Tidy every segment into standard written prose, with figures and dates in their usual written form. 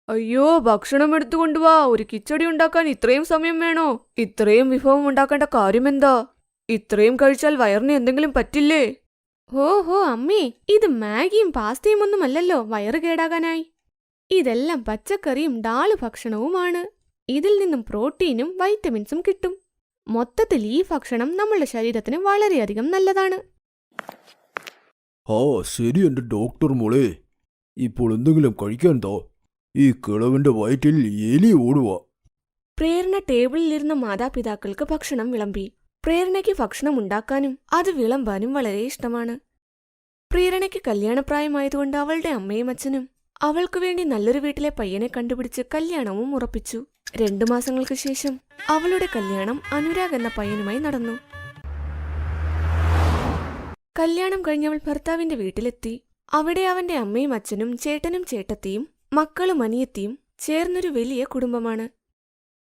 അയ്യോ, ഭക്ഷണം എടുത്തു കൊണ്ടുവാ. ഒരു കിച്ചടി ഉണ്ടാക്കാൻ ഇത്രയും സമയം വേണോ? ഇത്രയും വിഭവം ഉണ്ടാക്കേണ്ട കാര്യമെന്താ? ഇത്രയും കഴിച്ചാൽ വയറിന് എന്തെങ്കിലും പറ്റില്ലേ? ഓഹോ അമ്മേ, ഇത് മാഗിയും പാസ്തയും ഒന്നുമല്ലല്ലോ വയറ് കേടാകാനായി. ഇതെല്ലാം പച്ചക്കറിയും ഡാള് ഭക്ഷണവുമാണ്. ഇതിൽ നിന്നും പ്രോട്ടീനും വൈറ്റമിൻസും കിട്ടും. മൊത്തത്തിൽ ഈ ഭക്ഷണം നമ്മളുടെ ശരീരത്തിന് വളരെയധികം നല്ലതാണ്. ആ ശരി എന്റെ ഡോക്ടർ മോളെ. ഇപ്പോൾ എന്തെങ്കിലും കഴിക്കാൻ തോ. ഈ കിളവിന്റെ വയറ്റിൽ എലി ഓടുക. പ്രേരണ ടേബിളിലിരുന്ന മാതാപിതാക്കൾക്ക് ഭക്ഷണം വിളമ്പി. പ്രേരണയ്ക്ക് ഭക്ഷണം ഉണ്ടാക്കാനും അത് വിളമ്പാനും വളരെ ഇഷ്ടമാണ്. പ്രേരണയ്ക്ക് കല്യാണപ്രായമായതുകൊണ്ട് അവളുടെ അമ്മയും അച്ഛനും അവൾക്കു വേണ്ടി നല്ലൊരു വീട്ടിലെ പയ്യനെ കണ്ടുപിടിച്ച് കല്യാണവും ഉറപ്പിച്ചു. 2 മാസങ്ങൾക്ക് ശേഷം അവളുടെ കല്യാണം അനുരാഗ് എന്ന പയ്യനുമായി നടന്നു. കല്യാണം കഴിഞ്ഞവൾ ഭർത്താവിന്റെ വീട്ടിലെത്തി. അവിടെ അവന്റെ അമ്മയും അച്ഛനും ചേട്ടനും ചേട്ടത്തിയും മക്കളും അനിയത്തിയും ചേർന്നൊരു വലിയ കുടുംബമാണ്.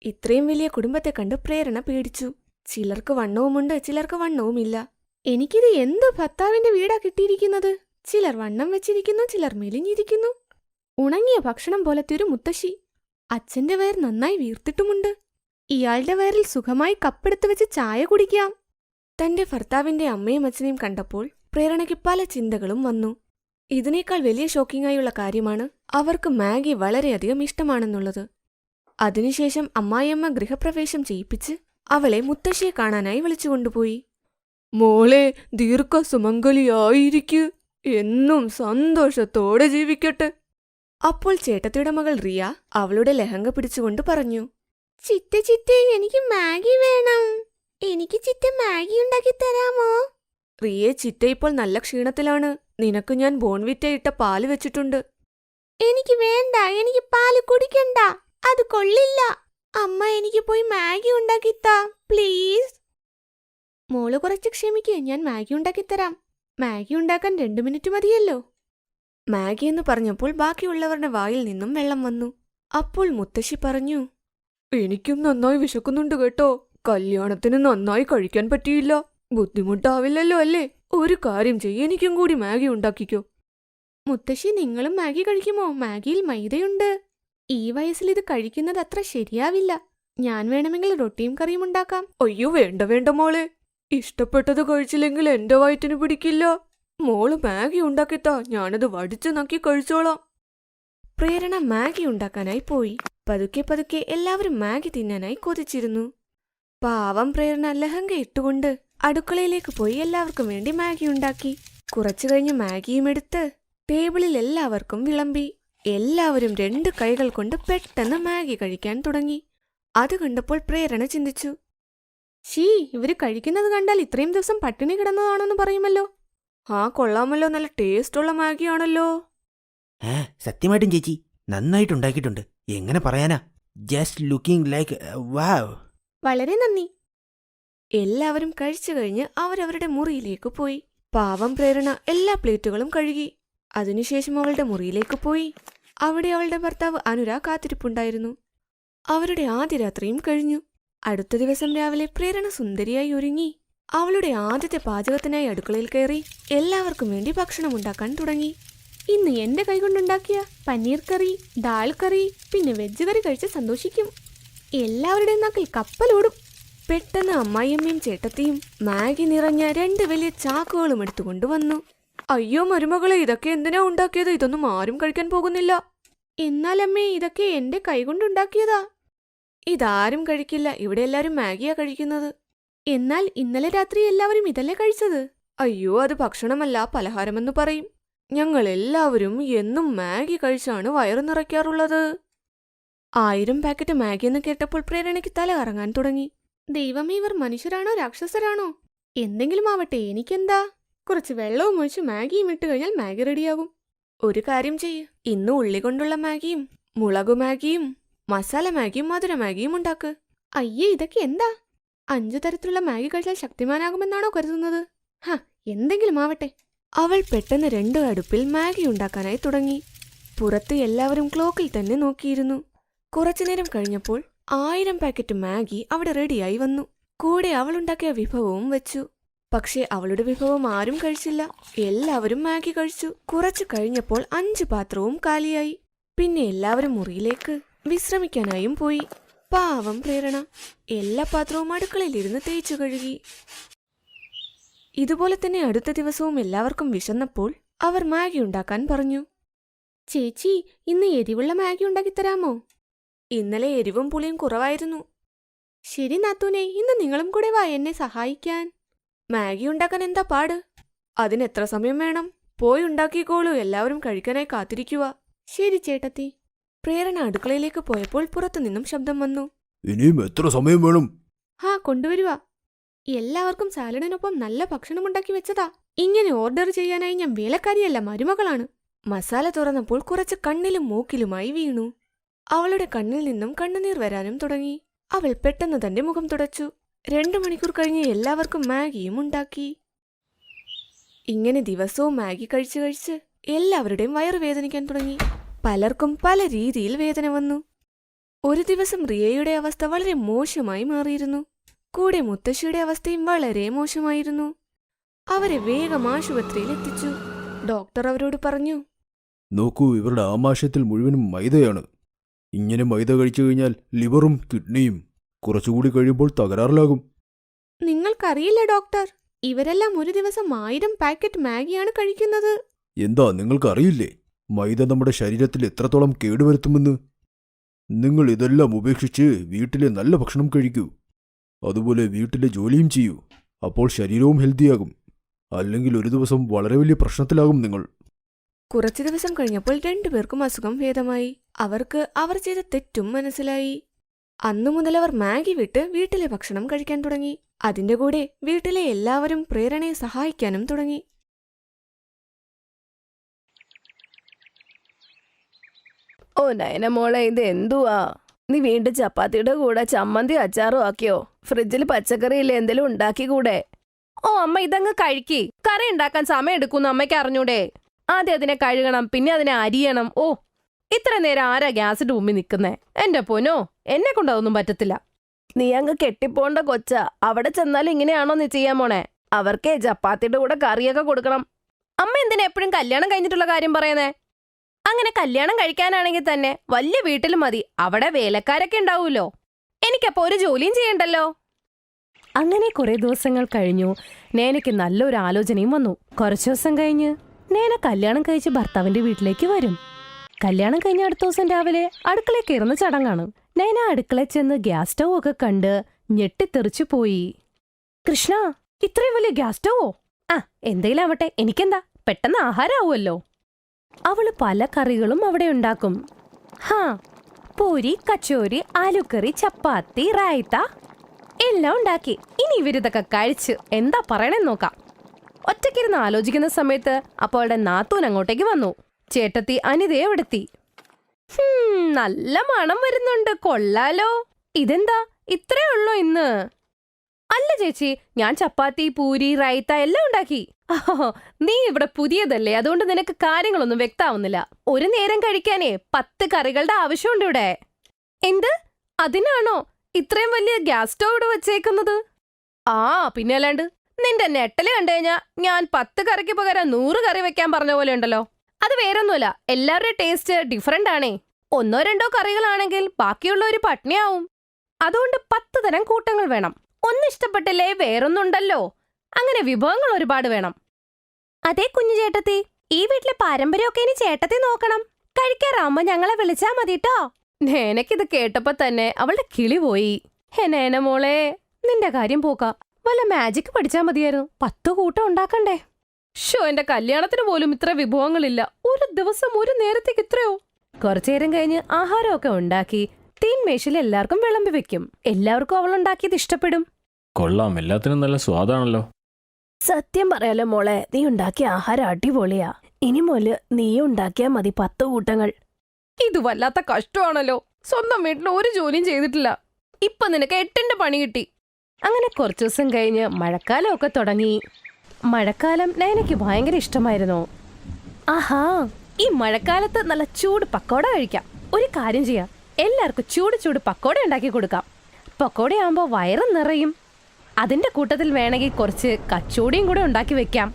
ഇത്രയും വലിയ കുടുംബത്തെ കണ്ട് പ്രേരണ പേടിച്ചു. ചിലർക്ക് വണ്ണവുമുണ്ട്, ചിലർക്ക് വണ്ണവുമില്ല. എനിക്കിത് എന്ത് ഭർത്താവിന്റെ വീടാ കിട്ടിയിരിക്കുന്നത്? ചിലർ വണ്ണം വെച്ചിരിക്കുന്നു, ചിലർ മെലിഞ്ഞിരിക്കുന്നു. ഉണങ്ങിയ ഭക്ഷണം പോലത്തെ ഒരു മുത്തശ്ശി. അച്ഛന്റെ വയർ നന്നായി വീർത്തിട്ടുമുണ്ട്. ഇയാളുടെ വയറിൽ സുഖമായി കപ്പെടുത്ത് വെച്ച് ചായ കുടിക്കാം. തന്റെ ഭർത്താവിന്റെ അമ്മയും അച്ഛനെയും കണ്ടപ്പോൾ പ്രേരണയ്ക്ക് പല ചിന്തകളും വന്നു. ഇതിനേക്കാൾ വലിയ ഷോക്കിംഗായുള്ള കാര്യമാണ് അവർക്ക് മാഗി വളരെയധികം ഇഷ്ടമാണെന്നുള്ളത്. അതിനുശേഷം അമ്മായിയമ്മ ഗൃഹപ്രവേശം ചെയ്യിപ്പിച്ച് അവളെ മുത്തശ്ശിയെ കാണാനായി വിളിച്ചുകൊണ്ടുപോയി. മോളെ, ദീർഘസുമംഗലിയായിരിക്കൂ. എന്നും സന്തോഷത്തോടെ ജീവിക്കട്ടെ. അപ്പോൾ ചേട്ടത്തിയുടെ മകൾ റിയ അവളുടെ ലഹങ്ക പിടിച്ചുകൊണ്ട് പറഞ്ഞു, ചിറ്റ ചിറ്റേ, എനിക്ക് മാഗി വേണം. എനിക്ക് ചിറ്റ മാഗി ഉണ്ടാക്കി തരാമോ? റിയെ, ചിറ്റ ഇപ്പോൾ നല്ല ക്ഷീണത്തിലാണ്. നിനക്ക് ഞാൻ ബോൺവിറ്റ ഇട്ട പാല് വെച്ചിട്ടുണ്ട്. എനിക്ക് വേണ്ട, എനിക്ക് പാല് കുടിക്കണ്ട. അത് കൊള്ളില്ല. അമ്മ, എനിക്ക് പോയി മാഗി ഉണ്ടാക്കിത്താ പ്ലീസ്. മോള് കുറച്ച് ക്ഷമിക്ക്, ഞാൻ മാഗി ഉണ്ടാക്കിത്തരാം. മാഗി ഉണ്ടാക്കാൻ 2 മിനിറ്റ് മതിയല്ലോ. മാഗി എന്ന് പറഞ്ഞപ്പോൾ ബാക്കിയുള്ളവരുടെ വായിൽ നിന്നും വെള്ളം വന്നു. അപ്പോൾ മുത്തശ്ശി പറഞ്ഞു, എനിക്കും നന്നായി വിശക്കുന്നുണ്ട് കേട്ടോ. കല്യാണത്തിന് നന്നായി കഴിക്കാൻ പറ്റിയില്ല. ബുദ്ധിമുട്ടാവില്ലല്ലോ അല്ലേ? ഒരു കാര്യം ചെയ്യ്, എനിക്കും കൂടി മാഗി ഉണ്ടാക്കിക്കോ. മുത്തശ്ശി, നിങ്ങളും മാഗി കഴിക്കുമോ? മാഗിയിൽ മൈദയുണ്ട്. ഈ വയസ്സിൽ ഇത് കഴിക്കുന്നത് അത്ര ശരിയാവില്ല. ഞാൻ വേണമെങ്കിൽ റൊട്ടിയും കറിയും ഉണ്ടാക്കാം. അയ്യോ, വേണ്ട വേണ്ട മോളെ. ഇഷ്ടപ്പെട്ടത് കഴിച്ചില്ലെങ്കിൽ എന്റെ വയറ്റിന് പിടിക്കില്ല. മോള് മാഗി ഉണ്ടാക്കിത്താ, ഞാനത് വടിച്ചു നക്കി കഴിച്ചോളാം. പ്രേരണ മാഗി ഉണ്ടാക്കാനായി പോയി. പതുക്കെ പതുക്കെ എല്ലാവരും മാഗി തിന്നാനായി കൊതിച്ചിരുന്നു. പാവം പ്രേരണ ലഹങ്ക ഇട്ടുകൊണ്ട് അടുക്കളയിലേക്ക് പോയി എല്ലാവർക്കും വേണ്ടി മാഗി ഉണ്ടാക്കി. കുറച്ചു കഴിഞ്ഞ് മാഗിയും എടുത്ത് ടേബിളിൽ എല്ലാവർക്കും വിളമ്പി. എല്ലാവരും 2 കൈകൾ കൊണ്ട് പെട്ടെന്ന് മാഗി കഴിക്കാൻ തുടങ്ങി. അത് കണ്ടപ്പോൾ പ്രേരണ ചിന്തിച്ചു, ഷീ, ഇവര് കഴിക്കുന്നത് കണ്ടാൽ ഇത്രയും ദിവസം പട്ടിണി കിടന്നതാണെന്ന് പറയുമല്ലോ. ആ, കൊള്ളാമല്ലോ. നല്ല ടേസ്റ്റുള്ള മാഗിയാണല്ലോ. സത്യമായിട്ടും ചേച്ചി നന്നായിട്ടുണ്ടാക്കിയിട്ടുണ്ട്. എങ്ങനെ പറയാനാ, ജസ്റ്റ് ലുക്കിംഗ് ലൈക്ക് വാവ്. വളരെ നന്ദി. എല്ലാവരും കഴിച്ചു കഴിഞ്ഞ് അവരവരുടെ മുറിയിലേക്ക് പോയി. പാവം പ്രേരണ എല്ലാ പ്ലേറ്റുകളും കഴുകി. അതിനുശേഷം അവളുടെ മുറിയിലേക്ക് പോയി. അവിടെ അവളുടെ ഭർത്താവ് അനുരാഗ് കാത്തിരിപ്പുണ്ടായിരുന്നു. അവരുടെ ആദ്യ രാത്രിയും കഴിഞ്ഞു. അടുത്ത ദിവസം രാവിലെ പ്രേരണ സുന്ദരിയായി ഒരുങ്ങി അവളുടെ ആദ്യത്തെ പാചകത്തിനായി അടുക്കളയിൽ കയറി എല്ലാവർക്കും വേണ്ടി ഭക്ഷണം ഉണ്ടാക്കാൻ തുടങ്ങി. ഇന്ന് എന്റെ കൈകൊണ്ടുണ്ടാക്കിയ പനീർ കറി, ദാൽ കറി, പിന്നെ വെജ് കറി കഴിച്ച് സന്തോഷിക്കും. എല്ലാവരുടെയും നാക്കിൽ കപ്പലോടും. പെട്ടെന്ന് അമ്മായിയമ്മയും ചേട്ടത്തിയും മാഗി നിറഞ്ഞ 2 വലിയ ചാക്കുകളും എടുത്തുകൊണ്ടുവന്നു. അയ്യോ മരുമകളെ, ഇതൊക്കെ എന്തിനാ ഉണ്ടാക്കിയത്? ഇതൊന്നും ആരും കഴിക്കാൻ പോകുന്നില്ല. എന്നാലമ്മേ, ഇതൊക്കെ എന്റെ കൈകൊണ്ടുണ്ടാക്കിയതാ. ഇതാരും കഴിക്കില്ല. ഇവിടെ എല്ലാരും മാഗിയാ കഴിക്കുന്നത്. എന്നാൽ ഇന്നലെ രാത്രി എല്ലാവരും ഇതല്ലേ കഴിച്ചത്? അയ്യോ, അത് ഭക്ഷണമല്ല, പലഹാരമെന്ന് പറയും. ഞങ്ങൾ എല്ലാവരും എന്നും മാഗി കഴിച്ചാണ് വയറു നിറയ്ക്കാറുള്ളത്. 1000 പാക്കറ്റ് മാഗി എന്ന് കേട്ടപ്പോൾ പ്രേരണയ്ക്ക് തല കറങ്ങാൻ തുടങ്ങി. ദൈവമേ, ഇവർ മനുഷ്യരാണോ രാക്ഷസരാണോ? എന്തെങ്കിലും ആവട്ടെ, എനിക്കെന്താ? കുറച്ച് വെള്ളവും ഒഴിച്ച് മാഗിയും ഇട്ട് കഴിഞ്ഞാൽ മാഗി റെഡിയാകും. ഒരു കാര്യം ചെയ്യ്, ഇന്ന് ഉള്ളി കൊണ്ടുള്ള മാഗിയും മുളകു മാഗിയും മസാല മാഗിയും മധുര മാഗിയും ഉണ്ടാക്ക്. അയ്യേ, ഇതൊക്കെ എന്താ? 5 തരത്തിലുള്ള മാഗി കഴിച്ചാൽ ശക്തിമാനാകുമെന്നാണോ കരുതുന്നത്? എന്തെങ്കിലും ആവട്ടെ. അവൾ പെട്ടെന്ന് 2 അടുപ്പിൽ മാഗി ഉണ്ടാക്കാനായി തുടങ്ങി. പുറത്ത് എല്ലാവരും ക്ലോക്കിൽ തന്നെ നോക്കിയിരുന്നു. കുറച്ചുനേരം കഴിഞ്ഞപ്പോൾ 1000 പാക്കറ്റ് മാഗി അവിടെ റെഡിയായി വന്നു. കൂടെ അവളുണ്ടാക്കിയ വിഭവവും വെച്ചു. പക്ഷേ അവളുടെ വിഭവം ആരും കഴിച്ചില്ല. എല്ലാവരും മാഗി കഴിച്ചു. കുറച്ചു കഴിഞ്ഞപ്പോൾ 5 പാത്രവും കാലിയായി. പിന്നെ എല്ലാവരും മുറിയിലേക്ക് വിശ്രമിക്കാനായും പോയി. പാവം പ്രേരണ എല്ലാ പാത്രവും അടുക്കളയിലിരുന്ന് തേച്ചു കഴുകി. ഇതുപോലെ തന്നെ അടുത്ത ദിവസവും എല്ലാവർക്കും വിശന്നപ്പോൾ അവർ മാഗി ഉണ്ടാക്കാൻ പറഞ്ഞു. ചേച്ചി, ഇന്ന് എരിവുള്ള മാഗി ഉണ്ടാക്കിത്തരാമോ? ഇന്നലെ എരിവും പുളിയും കുറവായിരുന്നു. ശരി നാത്തൂനെ, ഇന്ന് നിങ്ങളും കൂടെ വാ എന്നെ സഹായിക്കാൻ. മാഗി ഉണ്ടാക്കാൻ എന്താ പാട്? അതിനെത്ര സമയം വേണം? പോയി ഉണ്ടാക്കിക്കോളൂ, എല്ലാവരും കഴിക്കാനായി കാത്തിരിക്കുക. ശരി ചേട്ടത്തി. പ്രേരണ അടുക്കളയിലേക്ക് പോയപ്പോൾ പുറത്തുനിന്നും ശബ്ദം വന്നു. ഇനിയും എത്ര സമയം വേണം? കൊണ്ടുവരുക. എല്ലാവർക്കും സാലഡിനൊപ്പം നല്ല ഭക്ഷണം ഉണ്ടാക്കി വെച്ചതാ. ഇങ്ങനെ ഓർഡർ ചെയ്യാനായി ഞാൻ വേലക്കാരിയല്ല, മരുമകളാണ്. മസാല തുറന്നപ്പോൾ കുറച്ച് കണ്ണിലും മൂക്കിലുമായി വീണു. അവളുടെ കണ്ണിൽ നിന്നും കണ്ണുനീർ വരാനും തുടങ്ങി. അവൾ പെട്ടെന്ന് തന്റെ മുഖം തുടച്ചു. 2 മണിക്കൂർ കഴിഞ്ഞ് എല്ലാവർക്കും മാഗിയും ഉണ്ടാക്കി. ഇങ്ങനെ ദിവസവും മാഗി കഴിച്ച് കഴിച്ച് എല്ലാവരുടെയും വയറ് വേദനിക്കാൻ തുടങ്ങി. പലർക്കും പല രീതിയിൽ വേദന വന്നു. ഒരു ദിവസം റിയയുടെ അവസ്ഥ വളരെ മോശമായി മാറിയിരുന്നു. കൂടെ മുത്തശ്ശിയുടെ അവസ്ഥയും വളരെ മോശമായിരുന്നു. അവരെ വേഗം ആശുപത്രിയിൽ എത്തിച്ചു. ഡോക്ടർ അവരോട് പറഞ്ഞു, നോക്കൂ, ഇവരുടെ ആമാശയത്തിൽ മുഴുവനും മൈദയാണ്. ഇങ്ങനെ മൈദ കഴിച്ചു കഴിഞ്ഞാൽ ലിവറും കിഡ്നിയും കുറച്ചുകൂടി കഴിയുമ്പോൾ തകരാറിലാകും. നിങ്ങൾക്കറിയില്ല ഡോക്ടർ, ഇവരെല്ലാം ഒരു ദിവസം 1000 പാക്കറ്റ് മാഗിയാണ് കഴിക്കുന്നത്. എന്താ, നിങ്ങൾക്കറിയില്ലേ മൈദ നമ്മുടെ ശരീരത്തിൽ എത്രത്തോളം കേടുവരുത്തുമെന്ന്? നിങ്ങൾ ഇതെല്ലാം ഉപേക്ഷിച്ച് വീട്ടിലെ നല്ല ഭക്ഷണം കഴിക്കൂ. അതുപോലെ വീട്ടിലെ ജോലിയും ചെയ്യൂ. അപ്പോൾ ശരീരവും ഹെൽത്തിയാകും. അല്ലെങ്കിൽ ഒരു ദിവസം വളരെ വലിയ പ്രശ്നത്തിലാകും നിങ്ങൾ. കുറച്ചു ദിവസം കഴിഞ്ഞപ്പോൾ 2 പേർക്കും അസുഖം ഭേദമായി. അവർക്ക് അവർ ചെയ്ത തെറ്റും മനസ്സിലായി. അന്നു മുതൽ അവർ മാഗി വിട്ട് വീട്ടിലെ ഭക്ഷണം കഴിക്കാൻ തുടങ്ങി. അതിന്റെ കൂടെ വീട്ടിലെ എല്ലാവരും പ്രേരണയെ സഹായിക്കാനും തുടങ്ങി. ഓ നയന മോളെ, ഇത് എന്തുവാ? നീ വീണ്ടും ചപ്പാത്തിയുടെ കൂടെ ചമ്മന്തി അച്ചാറും ആക്കിയോ? ഫ്രിഡ്ജിൽ പച്ചക്കറിയില്ലേ, എന്തെങ്കിലും ഉണ്ടാക്കിക്കൂടെ? ഓ അമ്മ, ഇതങ്ങ് കഴിക്കി. കറി ഉണ്ടാക്കാൻ സമയം എടുക്കുന്നു അമ്മയ്ക്ക് അറിഞ്ഞൂടെ? ആദ്യം അതിനെ കഴുകണം, പിന്നെ അതിനെ അരിയണം. ഓ, ഇത്ര നേരം ആരാ ഗ്യാസിന്റെ മുമ്പിൽ നിൽക്കുന്നേ? എന്റെ പൊന്നോ, എന്നെ കൊണ്ട് അതൊന്നും പറ്റത്തില്ല. നീ അങ്ങ് കെട്ടിപ്പോണ്ട കൊച്ച. അവിടെ ചെന്നാലും ഇങ്ങനെയാണോ നീ ചെയ്യാൻ പോണേ? അവർക്കേ ചപ്പാത്തിയുടെ കൂടെ കറിയൊക്കെ കൊടുക്കണം. അമ്മ എന്തിനാ എപ്പോഴും കല്യാണം കഴിഞ്ഞിട്ടുള്ള കാര്യം പറയുന്നേ? അങ്ങനെ കല്യാണം കഴിക്കാനാണെങ്കിൽ തന്നെ വലിയ വീട്ടിൽ മതി. അവിടെ വേലക്കാരൊക്കെ ഉണ്ടാവൂലോ. എനിക്കപ്പോ ഒരു ജോലിയും ചെയ്യണ്ടല്ലോ. അങ്ങനെ കുറെ ദിവസങ്ങൾ കഴിഞ്ഞു. നേനയ്ക്ക് നല്ലൊരു ആലോചനയും വന്നു. കുറച്ചു ദിവസം കഴിഞ്ഞ് നേന കല്യാണം കഴിച്ച് ഭർത്താവിന്റെ വീട്ടിലേക്ക് വരും. കല്യാണം കഴിഞ്ഞ അടുത്ത ദിവസം രാവിലെ അടുക്കളയിൽ കയറുന്ന ചടങ്ങാണ്. നേന അടുക്കളയിൽ ചെന്ന് ഗ്യാസ് സ്റ്റൗ ഒക്കെ കണ്ട് ഞെട്ടിത്തെറിച്ചു പോയി. കൃഷ്ണ, ഇത്രയും വലിയ ഗ്യാസ് സ്റ്റൗവോ? എന്തെങ്കിലും ആവട്ടെ, എനിക്കെന്താ, പെട്ടെന്ന് ആഹാരമാവുമല്ലോ. അവള് പല കറികളും അവിടെ ഉണ്ടാക്കും. പൂരി, കച്ചോരി, ആലുക്കറി, ചപ്പാത്തി, റായ്ത്ത എല്ലാം ഉണ്ടാക്കി. ഇനി ഇവരിതൊക്കെ കഴിച്ച് എന്താ പറയണെന്ന് നോക്കാം. ഒറ്റയ്ക്കിരുന്ന് ആലോചിക്കുന്ന സമയത്ത് അപ്പോളുടെ നാത്തൂൻ അങ്ങോട്ടേക്ക് വന്നു. ചേട്ടത്തി അനിതയെ എവിടെത്തി. നല്ല മണം വരുന്നുണ്ട്, കൊള്ളാലോ. ഇതെന്താ ഇത്രേ ഉള്ളോ ഇന്ന്? അല്ല ചേച്ചി, ഞാൻ ചപ്പാത്തി, പൂരി, റൈത്ത എല്ലാം ഉണ്ടാക്കി. നീ ഇവിടെ പുതിയതല്ലേ, അതുകൊണ്ട് നിനക്ക് കാര്യങ്ങളൊന്നും വ്യക്താവുന്നില്ല. ഒരു നേരം കഴിക്കാനേ 10 കറികളുടെ ആവശ്യമുണ്ട് ഇവിടെ. എന്ത്? അതിനാണോ ഇത്രയും വലിയ ഗ്യാസ് സ്റ്റൗ ഇവിടെ വെച്ചേക്കുന്നത്? പിന്നെ അല്ലാണ്ട്. നിന്റെ നെട്ടല് കണ്ടുകഴിഞ്ഞാ ഞാൻ 10 കറിക്ക് പകരം 100 കറി വെക്കാൻ പറഞ്ഞ പോലെ ഉണ്ടല്ലോ. അത് വേറൊന്നുമല്ല, എല്ലാവരുടെ ടേസ്റ്റ് ഡിഫറെന്റ് ആണേ. 1 or 2 കറികളാണെങ്കിൽ ബാക്കിയുള്ളവര് പട്ടിണിയാവും. അതുകൊണ്ട് 10 തരം കൂട്ടങ്ങൾ വേണം. ഒന്ന് ഇഷ്ടപ്പെട്ടില്ലേ വേറൊന്നുണ്ടല്ലോ. അങ്ങനെ വിഭവങ്ങൾ ഒരുപാട് വേണം. അതേ കുഞ്ഞു ചേട്ടത്തി, ഈ വീട്ടിലെ പാരമ്പര്യമൊക്കെ ഇനി ചേട്ടത്തി നോക്കണം. കഴിക്കാറാവുമ്പോ ഞങ്ങളെ വിളിച്ചാ മതിട്ടോ. നേനക്കിത് കേട്ടപ്പോ തന്നെ അവളുടെ കിളി പോയി. നേന മോളെ, നിന്റെ കാര്യം പോക്ക. വല്ല മാജിക് പഠിച്ചാ മതിയായിരുന്നു. 10 കൂട്ടം ഉണ്ടാക്കണ്ടേ? എന്റെ കല്യാണത്തിന് പോലും ഇത്ര വിഭവങ്ങളില്ല. ഒരു ദിവസം ഒരു നേരത്തേക്ക് ഇത്രയോ? കുറച്ചേരം കഴിഞ്ഞ് ആഹാരമൊക്കെ ഉണ്ടാക്കി തീൻമേശയിൽ എല്ലാവർക്കും വിളമ്പി വെക്കും. എല്ലാവർക്കും അവളുണ്ടാക്കിയത് ഇഷ്ടപ്പെടും. കൊള്ളാം, എല്ലാത്തിനും നല്ല സ്വാദാണല്ലോ. സത്യം പറയാലോ മോളെ, നീ ഉണ്ടാക്കിയ ആഹാരം അടിപൊളിയാ. ഇനി മുതല് നീ ഉണ്ടാക്കിയാ മതി 10 കൂട്ടങ്ങൾ. ഇത് വല്ലാത്ത കഷ്ടമാണല്ലോ. സ്വന്തം വീട്ടിൽ ഒരു ജോലിയും ചെയ്തിട്ടില്ല. ഇപ്പൊ നിനക്ക് 8ന്റെ പണി കിട്ടി. അങ്ങനെ കുറച്ചു ദിവസം കഴിഞ്ഞ് മഴക്കാലമൊക്കെ തുടങ്ങി. മഴക്കാലം നയനയ്ക്ക് ഭയങ്കര ഇഷ്ടമായിരുന്നു. ഈ മഴക്കാലത്ത് നല്ല ചൂട് പക്കോട കഴിക്കാം. ഒരു കാര്യം ചെയ്യാം, എല്ലാവർക്കും ചൂട് പക്കോട ഉണ്ടാക്കി കൊടുക്കാം. പക്കോടയാകുമ്പോൾ വയറും നിറയും. അതിന്റെ കൂട്ടത്തിൽ വേണമെങ്കിൽ കുറച്ച് കച്ചോടിയും കൂടെ ഉണ്ടാക്കി വെക്കാം.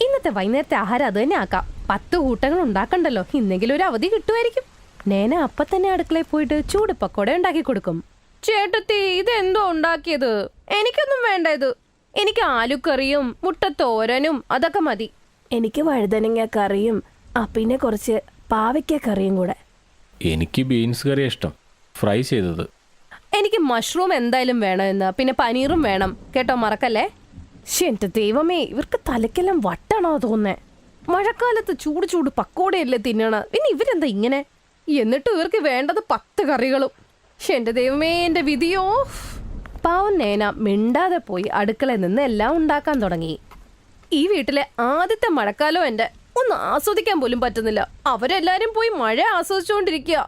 ഇന്നത്തെ വൈകുന്നേരത്തെ ആഹാരം അത് തന്നെ ആക്കാം. 10 കൂട്ടങ്ങൾ ഉണ്ടാക്കണ്ടല്ലോ, ഇന്നെങ്കിലും ഒരു അവധി കിട്ടുമായിരിക്കും. നേന അപ്പൊ തന്നെ അടുക്കളയിൽ പോയിട്ട് ചൂട് പക്കോട ഉണ്ടാക്കി കൊടുക്കും. ചേട്ടത്തി, ഇതെന്തോ ഉണ്ടാക്കിയത്? എനിക്കൊന്നും വേണ്ട ഇത്. എനിക്ക് ആലുക്കറിയും മുട്ടത്തോരനും അതൊക്കെ മതി. എനിക്ക് വഴുതനങ്ങ കറിയും പിന്നെ കുറച്ച് പാവയ്ക്ക കറിയും കൂടെ. എനിക്ക് ബീൻസ് കറി ഇഷ്ടം, ഫ്രൈ ചെയ്തത്. എനിക്ക് മഷ്റൂം എന്തായാലും വേണമെന്ന്, പിന്നെ പനീറും വേണം കേട്ടോ, മറക്കല്ലേ. എന്റെ ദൈവമേ, ഇവർക്ക് തലക്കെല്ലാം വട്ടാണോ തോന്നേ. മഴക്കാലത്ത് ചൂട് ചൂട് പക്കോടയല്ലേ തിന്നണ, പിന്നെ ഇവരെന്താ ഇങ്ങനെ? എന്നിട്ട് ഇവർക്ക് വേണ്ടത് 10 കറികളും. എന്റെ ദൈവമേ, എന്റെ വിധിയോ. പാവം നേന മിണ്ടാതെ പോയി അടുക്കളയിൽ നിന്ന് എല്ലാം ഉണ്ടാക്കാൻ തുടങ്ങി. ഈ വീട്ടിലെ ആദ്യത്തെ മഴക്കാലം എന്റെ, ഒന്ന് ആസ്വദിക്കാൻ പോലും പറ്റുന്നില്ല. അവരെല്ലാരും പോയി മഴ ആസ്വദിച്ചുകൊണ്ടിരിക്കുക,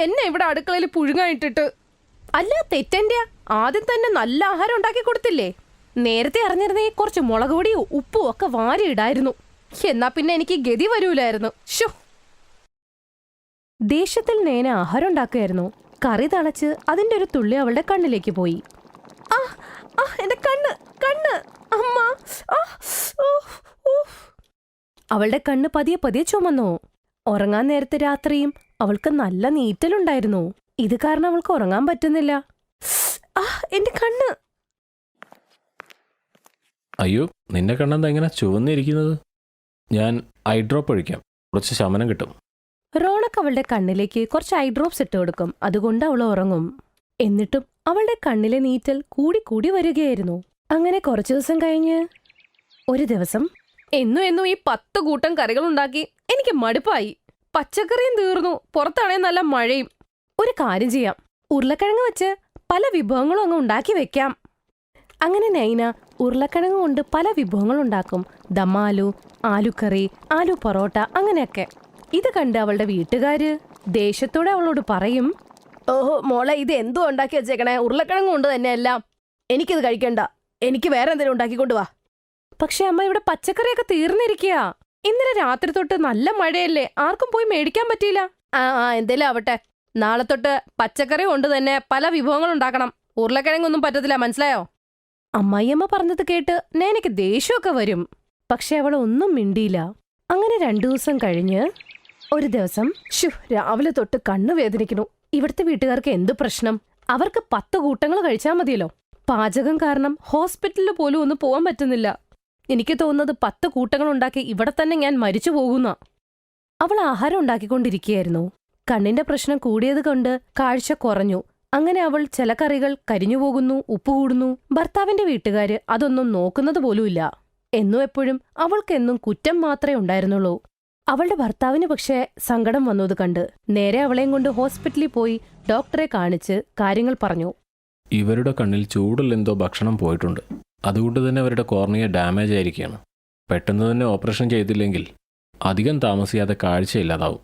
എന്നെ ഇവിടെ അടുക്കളയിൽ പുഴുങ്ങായിട്ടിട്ട്. അല്ല, തെറ്റെന്റെയാ. ആദ്യം തന്നെ നല്ല ആഹാരം ഉണ്ടാക്കി കൊടുത്തില്ലേ? നേരത്തെ അറിഞ്ഞിരുന്നേ കുറച്ച് മുളക് പൊടിയും ഉപ്പും ഒക്കെ വാരിയിടായിരുന്നു. എന്നാ പിന്നെ എനിക്ക് ഗതി വരൂലായിരുന്നു. ഷോ. ദേഷ്യത്തിൽ നേന ആഹാരം ഉണ്ടാക്കുകയായിരുന്നു. കറി തളച്ച് അതിന്റെ ഒരു തുള്ളി അവളുടെ കണ്ണിലേക്ക് പോയി. എന്റെ കണ്ണ് കണ്ണ് അമ്മ. അവളുടെ കണ്ണ് പതിയെ പതിയെ ചുമന്നു. ഉറങ്ങാൻ നേരത്തെ രാത്രിയും അവൾക്ക് നല്ല നീറ്റലുണ്ടായിരുന്നു. ഇത് കാരണം അവൾക്ക് ഉറങ്ങാൻ പറ്റുന്നില്ല. എന്റെ കണ്ണ്. അയ്യോ, നിന്റെ കണ്ണെന്താ ഇങ്ങനെ ചുവന്നിരിക്കുന്നത്? ഞാൻ ഐ ഡ്രോപ്പ് ഒഴിക്കാം, കുറച്ച് ശമനം കിട്ടും. റോണക്ക് അവളുടെ കണ്ണിലേക്ക് കുറച്ച് ഐ ഡ്രോപ്സ് ഇട്ട് കൊടുക്കും. അതുകൊണ്ട് അവൾ ഉറങ്ങും. എന്നിട്ടും അവളുടെ കണ്ണിലെ നീറ്റൽ കൂടി വരികയായിരുന്നു. അങ്ങനെ കുറച്ചു ദിവസം കഴിഞ്ഞ് ഒരു ദിവസം എന്നും ഈ 10 കൂട്ടം കറികൾ ഉണ്ടാക്കി എനിക്ക് മടുപ്പായി. പച്ചക്കറിയും തീർന്നു, പുറത്താണേ നല്ല മഴയും. ഒരു കാര്യം ചെയ്യാം, ഉരുളക്കിഴങ്ങ് വെച്ച് പല വിഭവങ്ങളും അങ്ങ് ഉണ്ടാക്കി വെക്കാം. അങ്ങനെ നൈന ഉരുളക്കിഴങ്ങ് കൊണ്ട് പല വിഭവങ്ങൾ ഉണ്ടാക്കും. ദമാലു, ആലുക്കറി, ആലു പൊറോട്ട, അങ്ങനെയൊക്കെ. ഇത് കണ്ട് അവളുടെ വീട്ടുകാര് ദേഷ്യത്തോടെ അവളോട് പറയും, ഓഹോ മോളെ, ഇത് എന്തോ ഉണ്ടാക്കി വെച്ചേക്കണേ, ഉരുളക്കിഴങ്ങ് കൊണ്ട് തന്നെയെല്ലാം. എനിക്കിത് കഴിക്കണ്ട, എനിക്ക് വേറെ എന്തെങ്കിലും ഉണ്ടാക്കിക്കൊണ്ടുവാ. പക്ഷെ അമ്മ, ഇവിടെ പച്ചക്കറിയൊക്കെ തീർന്നിരിക്കുക. ഇന്നലെ രാത്രി തൊട്ട് നല്ല മഴയല്ലേ, ആർക്കും പോയി മേടിക്കാൻ പറ്റിയില്ല. എന്തേലും ആവട്ടെ, നാളെ തൊട്ട് പച്ചക്കറി കൊണ്ട് തന്നെ പല വിഭവങ്ങൾ ഉണ്ടാക്കണം. ഉരുളക്കിഴങ്ങൊന്നും പറ്റത്തില്ല, മനസ്സിലായോ? അമ്മായിയമ്മ പറഞ്ഞത് കേട്ട് നേനയ്ക്ക് ദേഷ്യമൊക്കെ വരും. പക്ഷെ അവൾ ഒന്നും മിണ്ടിയില്ല. അങ്ങനെ 2 ദിവസം കഴിഞ്ഞ് ഒരു ദിവസം, രാവിലെ തൊട്ട് കണ്ണു വേദനിക്കുന്നു. ഇവിടുത്തെ വീട്ടുകാർക്ക് എന്ത് പ്രശ്നം? അവർക്ക് 10 കൂട്ടങ്ങൾ കഴിച്ചാൽ മതിയല്ലോ. പാചകം കാരണം ഹോസ്പിറ്റലിൽ പോലും ഒന്ന് പോകാൻ പറ്റുന്നില്ല. എനിക്ക് തോന്നുന്നത് 10 കൂട്ടങ്ങൾ ഉണ്ടാക്കി ഇവിടെ തന്നെ ഞാൻ മരിച്ചു പോകുന്ന. അവൾ ആഹാരം ഉണ്ടാക്കിക്കൊണ്ടിരിക്കുകയായിരുന്നു. കണ്ണിന്റെ പ്രശ്നം കൂടിയത് കൊണ്ട് കാഴ്ച കുറഞ്ഞു. അങ്ങനെ അവൾ ചില കറികൾ കരിഞ്ഞു പോകുന്നു, ഉപ്പ് കൂടുന്നു. ഭർത്താവിന്റെ വീട്ടുകാര് അതൊന്നും നോക്കുന്നത് പോലുമില്ല. എന്നും എപ്പോഴും അവൾക്കെന്നും കുറ്റം മാത്രമേ ഉണ്ടായിരുന്നുള്ളൂ. അവളുടെ ഭർത്താവിന് പക്ഷേ സങ്കടം വന്നത് കണ്ട് നേരെ അവളെയും കൊണ്ട് ഹോസ്പിറ്റലിൽ പോയി ഡോക്ടറെ കാണിച്ച് കാര്യങ്ങൾ പറഞ്ഞു. ഇവരുടെ കണ്ണിൽ ചൂടിൽ എന്തോ ഭക്ഷണം പോയിട്ടുണ്ട്, അതുകൊണ്ട് തന്നെ അവരുടെ കോർണിയ ഡാമേജ് ആയിരിക്കുകയാണ്. പെട്ടെന്ന് തന്നെ ഓപ്പറേഷൻ ചെയ്തില്ലെങ്കിൽ അധികം താമസിയാതെ കാഴ്ചയില്ലാതാവും.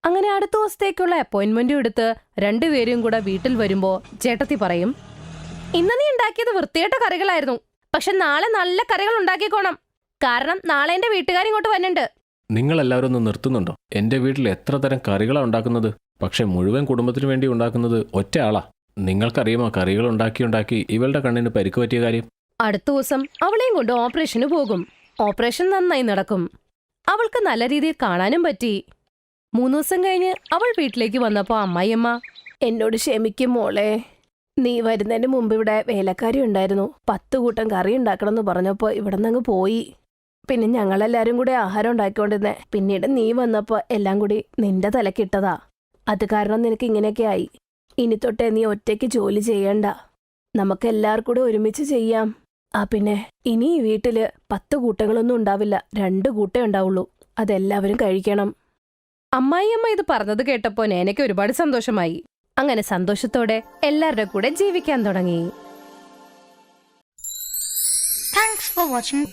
അങ്ങനെ അടുത്ത ദിവസത്തേക്കുള്ള അപ്പോയിന്റ്മെന്റും എടുത്ത് 2 പേരും കൂടെ വീട്ടിൽ വരുമ്പോ ചേട്ടത്തി പറയും, ഇന്ന് നീ ഉണ്ടാക്കിയത് വൃത്തികെട്ട കറികളായിരുന്നു. പക്ഷെ നാളെ നല്ല കറികൾ ഉണ്ടാക്കിക്കോണം, കാരണം നാളെ എന്റെ വീട്ടുകാരിങ്ങോട്ട് വന്നിട്ടുണ്ട്. നിങ്ങളെല്ലാവരും ഒന്ന് നിർത്തുന്നുണ്ടോ? എൻ്റെ വീട്ടിൽ എത്ര തരം കറികളാണ് ഉണ്ടാക്കുന്നത്, പക്ഷെ മുഴുവൻ കുടുംബത്തിനു വേണ്ടി ഉണ്ടാക്കുന്നത് ഒറ്റ ആളാ. നിങ്ങൾക്കറിയുമോ കറികൾ ഉണ്ടാക്കി ഇവളുടെ കണ്ണിന് പരിക്ക് പറ്റിയ കാര്യം? അടുത്ത ദിവസം അവളെയും കൊണ്ട് ഓപ്പറേഷന് പോകും. ഓപ്പറേഷൻ നന്നായി നടക്കും. അവൾക്ക് നല്ല രീതിയിൽ കാണാനും പറ്റി. 3 ദിവസം കഴിഞ്ഞ് അവൾ വീട്ടിലേക്ക് വന്നപ്പോ അമ്മായിയമ്മ, എന്നോട് ക്ഷമിക്കും മോളെ, നീ വരുന്നതിന് മുമ്പ് ഇവിടെ വേലക്കാരി ഉണ്ടായിരുന്നു. 10 കൂട്ടം കറി ഉണ്ടാക്കണം എന്ന് പറഞ്ഞപ്പോ ഇവിടെ നിന്ന് പോയി. പിന്നെ ഞങ്ങളെല്ലാരും കൂടെ ആഹാരം ഉണ്ടാക്കിക്കൊണ്ടിരുന്നേ. പിന്നീട് നീ വന്നപ്പോ എല്ലാം കൂടി നിന്റെ തലക്കിട്ടതാ. അത് കാരണം നിനക്ക് ഇങ്ങനെയൊക്കെ ആയി. ഇനി തൊട്ടേ നീ ഒറ്റയ്ക്ക് ജോലി ചെയ്യണ്ട, നമുക്ക് എല്ലാവർക്കും കൂടെ ഒരുമിച്ച് ചെയ്യാം. പിന്നെ ഇനി ഈ വീട്ടില് 10 കൂട്ടങ്ങളൊന്നും ഉണ്ടാവില്ല, 2 കൂട്ടേ ഉണ്ടാവുള്ളൂ. അതെല്ലാവരും കഴിക്കണം. അമ്മായിയമ്മ ഇത് പറഞ്ഞത് കേട്ടപ്പോ നേനയ്ക്ക് ഒരുപാട് സന്തോഷമായി. അങ്ങനെ സന്തോഷത്തോടെ എല്ലാവരുടെ കൂടെ ജീവിക്കാൻ തുടങ്ങി. Thanks for watching.